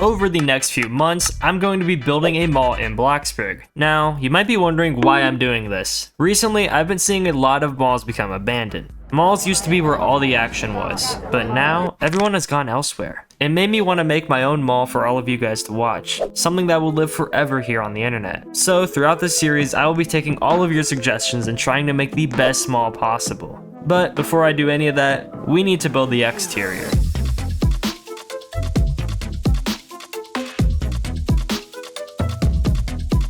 over the next few months, I'm going to be building a mall in Bloxburg. Now, you might be wondering why I'm doing this. Recently, I've been seeing a lot of malls become abandoned. Malls used to be where all the action was, but now everyone has gone elsewhere. It made me want to make my own mall for all of you guys to watch, something that will live forever here on the internet. So throughout this series, I will be taking all of your suggestions and trying to make the best mall possible. But before I do any of that, we need to build the exterior.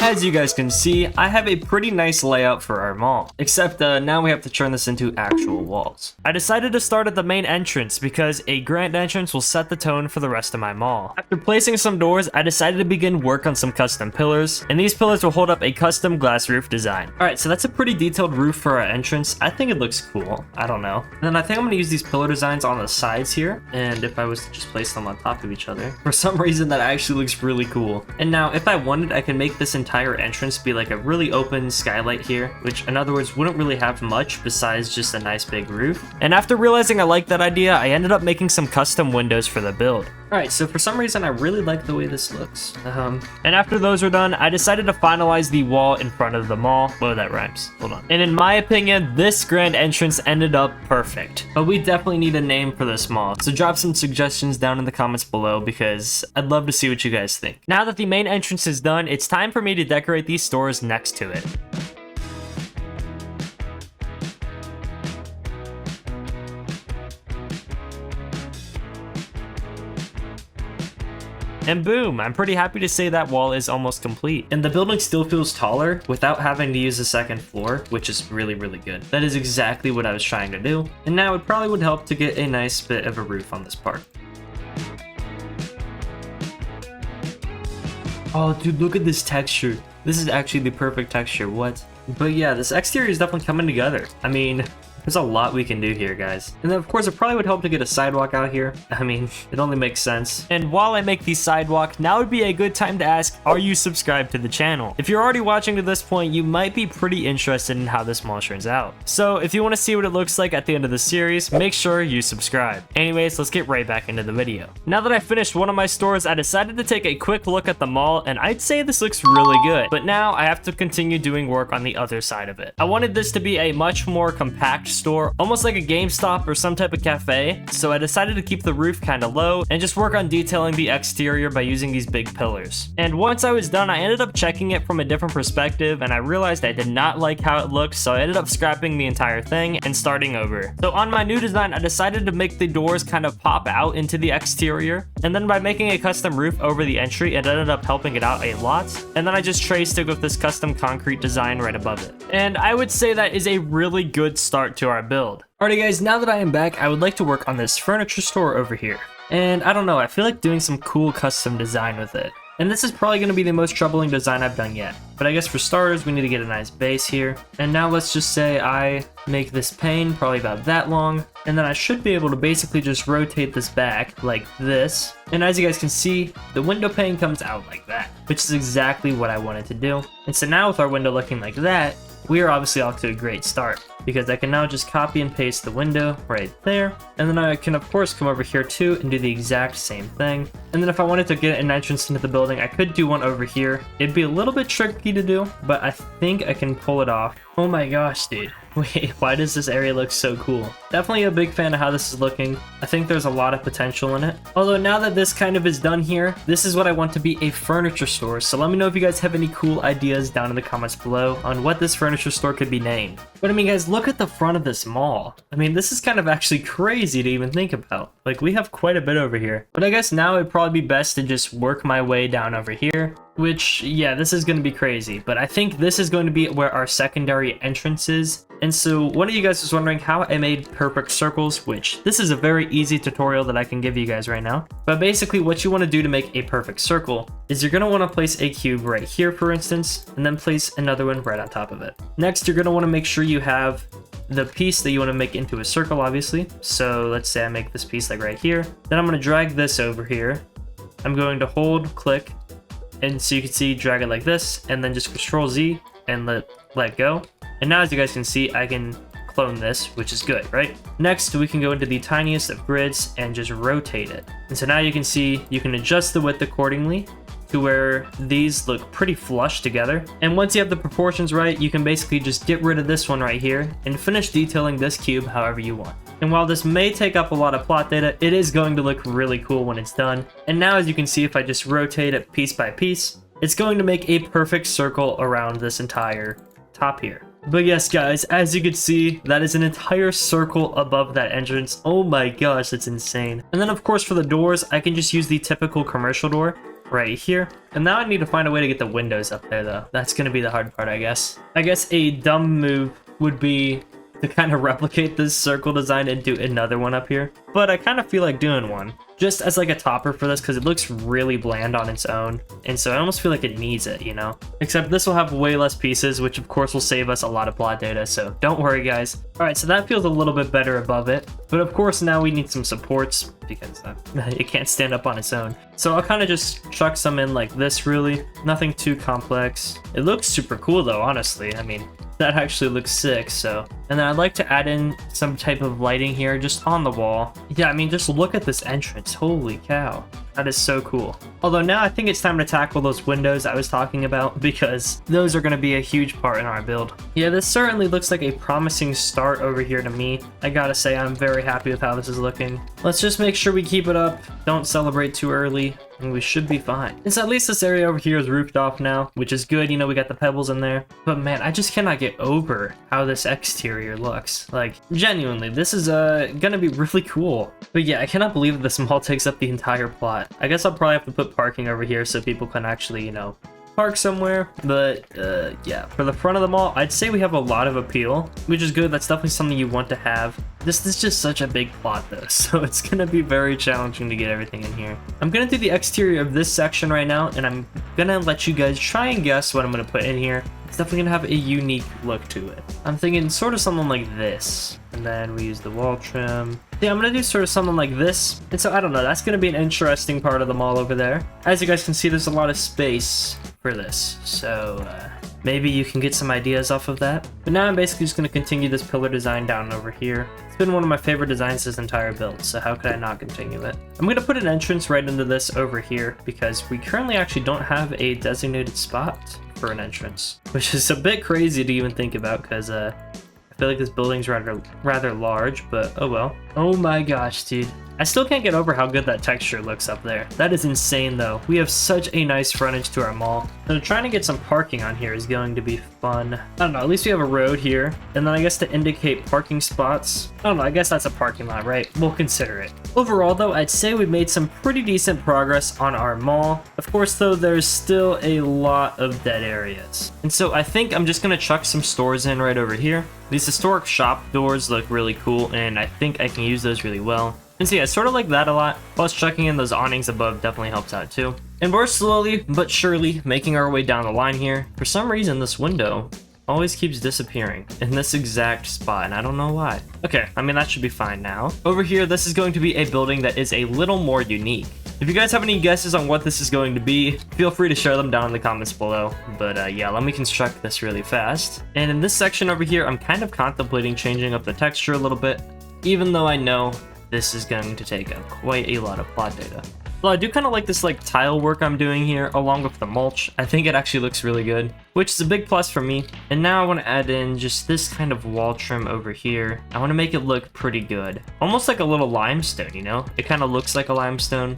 As you guys can see, I have a pretty nice layout for our mall, except now we have to turn this into actual walls. I decided to start at the main entrance because a grand entrance will set the tone for the rest of my mall. After placing some doors, I decided to begin work on some custom pillars, and these pillars will hold up a custom glass roof design. Alright, so that's a pretty detailed roof for our entrance. I think it looks cool. I don't know. And then I think I'm going to use these pillar designs on the sides here, and if I was to just place them on top of each other, for some reason that actually looks really cool. And now, if I wanted, I can make this entire entrance be like a really open skylight here, which in other words wouldn't really have much besides just a nice big roof. And after realizing I liked that idea, I ended up making some custom windows for the build. Alright, so for some reason I really like the way this looks. And after those are done, I decided to finalize the wall in front of the mall. Whoa, that rhymes. Hold on. And in my opinion, this grand entrance ended up perfect. But we definitely need a name for this mall, so drop some suggestions down in the comments below because I'd love to see what you guys think. Now that the main entrance is done, it's time for me to decorate these stores next to it. And boom, I'm pretty happy to say that wall is almost complete. And the building still feels taller without having to use the second floor, which is really, really good. That is exactly what I was trying to do. And now it probably would help to get a nice bit of a roof on this part. Oh, dude, look at this texture. This is actually the perfect texture, what? But yeah, this exterior is definitely coming together. I mean, there's a lot we can do here, guys. And then, of course, it probably would help to get a sidewalk out here. I mean, it only makes sense. And while I make the sidewalk, now would be a good time to ask, are you subscribed to the channel? If you're already watching to this point, you might be pretty interested in how this mall turns out. So if you want to see what it looks like at the end of the series, make sure you subscribe. Anyways, let's get right back into the video. Now that I finished one of my stores, I decided to take a quick look at the mall, and I'd say this looks really good. But now I have to continue doing work on the other side of it. I wanted this to be a much more compact store, almost like a GameStop or some type of cafe, so I decided to keep the roof kind of low and just work on detailing the exterior by using these big pillars. And once I was done, I ended up checking it from a different perspective, and I realized I did not like how it looked, so I ended up scrapping the entire thing and starting over. So on my new design, I decided to make the doors kind of pop out into the exterior, and then by making a custom roof over the entry, it ended up helping it out a lot. And then I just traced it with this custom concrete design right above it. And I would say that is a really good start to our build. Alrighty guys, now that I am back, I would like to work on this furniture store over here. And I don't know, I feel like doing some cool custom design with it. And this is probably going to be the most troubling design I've done yet. But I guess for starters, we need to get a nice base here. And now let's just say I make this pane probably about that long. And then I should be able to basically just rotate this back like this. And as you guys can see, the window pane comes out like that, which is exactly what I wanted to do. And so now with our window looking like that, we are obviously off to a great start, because I can now just copy and paste the window right there, and then I can of course come over here too and do the exact same thing. And then if I wanted to get an entrance into the building, I could do one over here. It'd be a little bit tricky to do, but I think I can pull it off. Oh my gosh, dude. Wait, why does this area look so cool? Definitely a big fan of how this is looking. I think there's a lot of potential in it. Although now that this kind of is done here, this is what I want to be, a furniture store. So let me know if you guys have any cool ideas down in the comments below on what this furniture store could be named. But I mean guys, look at the front of this mall. I mean, this is kind of actually crazy to even think about. Like, we have quite a bit over here. But I guess now it'd probably be best to just work my way down over here. Which, yeah, this is going to be crazy, but I think this is going to be where our secondary entrance is. And so one of you guys was wondering how I made perfect circles, which this is a very easy tutorial that I can give you guys right now. But basically what you want to do to make a perfect circle is you're going to want to place a cube right here, for instance, and then place another one right on top of it. Next, you're going to want to make sure you have the piece that you want to make into a circle, obviously. So let's say I make this piece like right here. Then I'm going to drag this over here. I'm going to hold, click, and so you can see, drag it like this, and then just Control Z and let go. And now as you guys can see, I can clone this, which is good, right? Next, we can go into the tiniest of grids and just rotate it. And so now you can see you can adjust the width accordingly to where these look pretty flush together. And once you have the proportions right, you can basically just get rid of this one right here and finish detailing this cube however you want. And while this may take up a lot of plot data, it is going to look really cool when it's done. And now as you can see, if I just rotate it piece by piece, it's going to make a perfect circle around this entire top here. But yes, guys, as you can see, that is an entire circle above that entrance. Oh my gosh, that's insane. And then of course for the doors, I can just use the typical commercial door right here. And now I need to find a way to get the windows up there though. That's gonna be the hard part, I guess. I guess a dumb move would be to kind of replicate this circle design and do another one up here. But I kind of feel like doing one just as like a topper for this because it looks really bland on its own. And so I almost feel like it needs it, you know? Except this will have way less pieces, which of course will save us a lot of plot data. So don't worry, guys. All right, so that feels a little bit better above it. But of course now we need some supports because it can't stand up on its own. So I'll kind of just chuck some in like this, really. Nothing too complex. It looks super cool though, honestly. I mean, that actually looks sick, so. And then I'd like to add in some type of lighting here just on the wall. Yeah, I mean, just look at this entrance. Holy cow. That is so cool. Although now I think it's time to tackle those windows I was talking about because those are going to be a huge part in our build. Yeah, this certainly looks like a promising start over here to me. I gotta say, I'm very happy with how this is looking. Let's just make sure we keep it up. Don't celebrate too early. And we should be fine. And so at least this area over here is roofed off now, which is good. You know, we got the pebbles in there. But man, I just cannot get over how this exterior looks. Like, genuinely, this is gonna be really cool. But yeah, I cannot believe that this mall takes up the entire plot. I guess I'll probably have to put parking over here so people can actually, you know, park somewhere. But yeah, for the front of the mall, I'd say we have a lot of appeal, which is good. That's definitely something you want to have. This is just such a big plot though, so it's gonna be very challenging to get everything in here. I'm gonna do the exterior of this section right now, and I'm gonna let you guys try and guess what I'm gonna put in here. It's definitely gonna have a unique look to it. I'm thinking sort of something like this, and then we use the wall trim. Yeah, I'm gonna do sort of something like this. And so I don't know, that's gonna be an interesting part of the mall over there. As you guys can see, there's a lot of space for this, so maybe you can get some ideas off of that. But now I'm basically just gonna continue this pillar design down over here. It's been one of my favorite designs this entire build, so how could I not continue it? I'm gonna put an entrance right into this over here because we currently actually don't have a designated spot for an entrance, which is a bit crazy to even think about because I feel like this building's rather large, but oh well. Oh my gosh, dude. I still can't get over how good that texture looks up there. That is insane though. We have such a nice frontage to our mall. So trying to get some parking on here is going to be fun. I don't know, at least we have a road here. And then I guess to indicate parking spots, I don't know, I guess that's a parking lot, right? We'll consider it. Overall though, I'd say we've made some pretty decent progress on our mall. Of course though, there's still a lot of dead areas. And so I think I'm just gonna chuck some stores in right over here. These historic shop doors look really cool and I think I can use those really well. And so yeah, sort of like that a lot, plus chucking in those awnings above definitely helps out too. And we're slowly but surely making our way down the line here. For some reason, this window always keeps disappearing in this exact spot, and I don't know why. Okay, I mean, that should be fine now. Over here, this is going to be a building that is a little more unique. If you guys have any guesses on what this is going to be, feel free to share them down in the comments below. But yeah, let me construct this really fast. And in this section over here, I'm kind of contemplating changing up the texture a little bit, even though I know this is going to take up quite a lot of plot data. Well, I do kind of like this like tile work I'm doing here along with the mulch. I think it actually looks really good, which is a big plus for me. And now I want to add in just this kind of wall trim over here. I want to make it look pretty good. Almost like a little limestone, you know? It kind of looks like a limestone.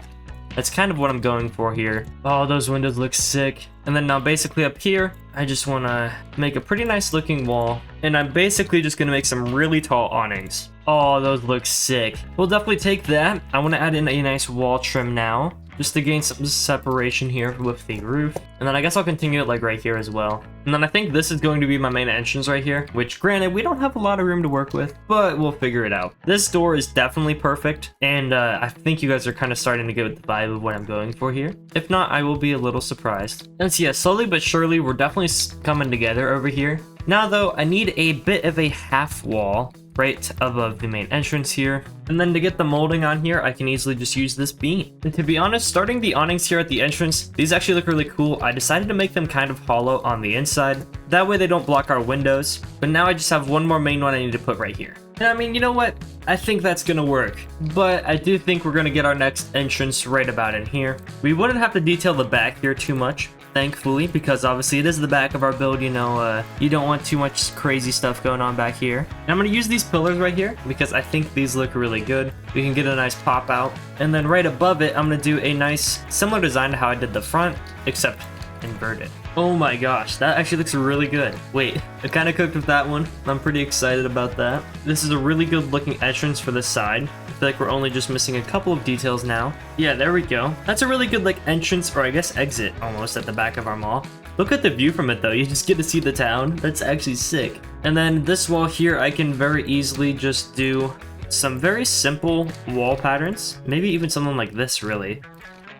That's kind of what I'm going for here. Oh, those windows look sick. And then now basically up here, I just want to make a pretty nice looking wall. And I'm basically just going to make some really tall awnings. Oh, those look sick. We'll definitely take that. I want to add in a nice wall trim now, just to gain some separation here with the roof. And then I guess I'll continue it like right here as well. And then I think this is going to be my main entrance right here, which granted, we don't have a lot of room to work with, but we'll figure it out. This door is definitely perfect. And I think you guys are kind of starting to get the vibe of what I'm going for here. If not, I will be a little surprised. And so yeah, slowly but surely, we're definitely coming together over here. Now though, I need a bit of a half wall right above the main entrance here. And then to get the molding on here, I can easily just use this beam. And to be honest, starting the awnings here at the entrance, these actually look really cool. I decided to make them kind of hollow on the inside. That way they don't block our windows. But now I just have one more main one I need to put right here. And I mean, you know what? I think that's gonna work. But I do think we're gonna get our next entrance right about in here. We wouldn't have to detail the back here too much, thankfully, because obviously it is the back of our build, you know, you don't want too much crazy stuff going on back here. And I'm gonna use these pillars right here because I think these look really good. We can get a nice pop out. And then right above it, I'm gonna do a nice similar design to how I did the front, except inverted. Oh my gosh, that actually looks really good. Wait, I kind of cooked with that one. I'm pretty excited about that. This is a really good looking entrance for this side. I feel like we're only just missing a couple of details now. Yeah, there we go. That's a really good like entrance, or I guess exit almost, at the back of our mall. Look at the view from it though, you just get to see the town. That's actually sick. And then this wall here, I can very easily just do some very simple wall patterns. Maybe even something like this, really.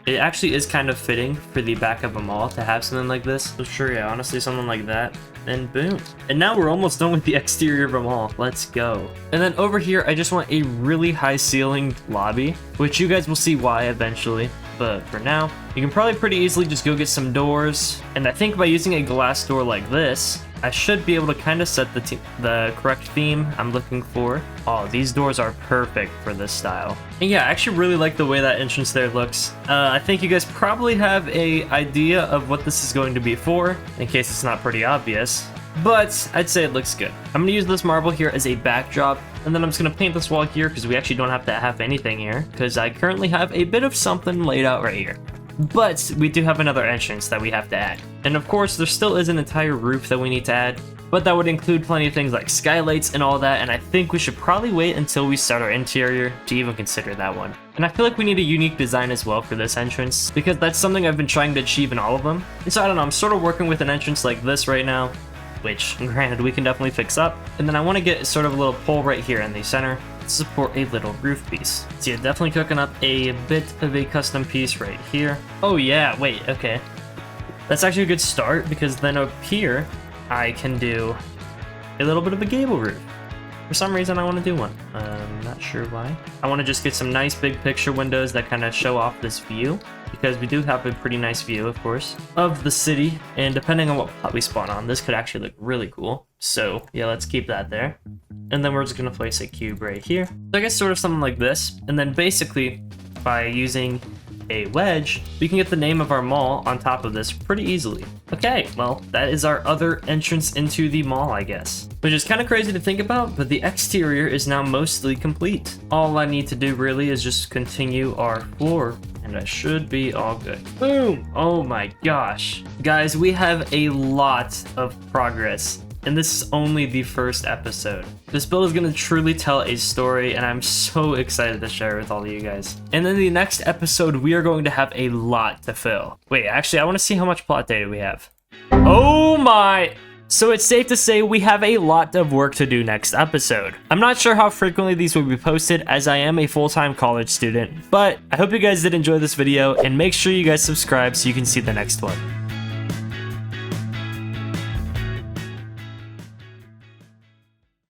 It actually is kind of fitting for the back of a mall to have something like this. So sure, yeah, honestly, something like that. And boom. And now we're almost done with the exterior of a mall. Let's go. And then over here, I just want a really high ceilinged lobby, which you guys will see why eventually. But for now, you can probably pretty easily just go get some doors. And I think by using a glass door like this, I should be able to kind of set the correct theme I'm looking for. Oh, these doors are perfect for this style. And yeah, I actually really like the way that entrance there looks. I think you guys probably have an idea of what this is going to be for, in case it's not pretty obvious. But I'd say it looks good. I'm gonna use this marble here as a backdrop, and then I'm just gonna paint this wall here because we actually don't have to have anything here, because I currently have a bit of something laid out right here. But we do have another entrance that we have to add. And of course, there still is an entire roof that we need to add, but that would include plenty of things like skylights and all that, and I think we should probably wait until we start our interior to even consider that one. And I feel like we need a unique design as well for this entrance, because that's something I've been trying to achieve in all of them. And so I don't know, I'm sort of working with an entrance like this right now, which granted we can definitely fix up. And then I want to get sort of a little pole right here in the center to support a little roof piece. So yeah, definitely cooking up a bit of a custom piece right here. Oh yeah, wait, okay. That's actually a good start, because then up here, I can do a little bit of a gable roof. For some reason, I want to do one. I'm not sure why. I want to just get some nice big picture windows that kind of show off this view, because we do have a pretty nice view, of course, of the city. And depending on what plot we spawn on, this could actually look really cool. So yeah, let's keep that there. And then we're just going to place a cube right here. So I guess sort of something like this. And then basically, by using a wedge, we can get the name of our mall on top of this pretty easily. Okay, well, that is our other entrance into the mall, I guess. Which is kind of crazy to think about, but the exterior is now mostly complete. All I need to do really is just continue our floor, and I should be all good. Boom! Oh my gosh. Guys, we have a lot of progress. And this is only the first episode. This build is going to truly tell a story, and I'm so excited to share it with all of you guys. And in the next episode, we are going to have a lot to fill. Wait, actually, I want to see how much plot data we have. Oh my! So it's safe to say we have a lot of work to do next episode. I'm not sure how frequently these will be posted, as I am a full-time college student, but I hope you guys did enjoy this video, and make sure you guys subscribe so you can see the next one.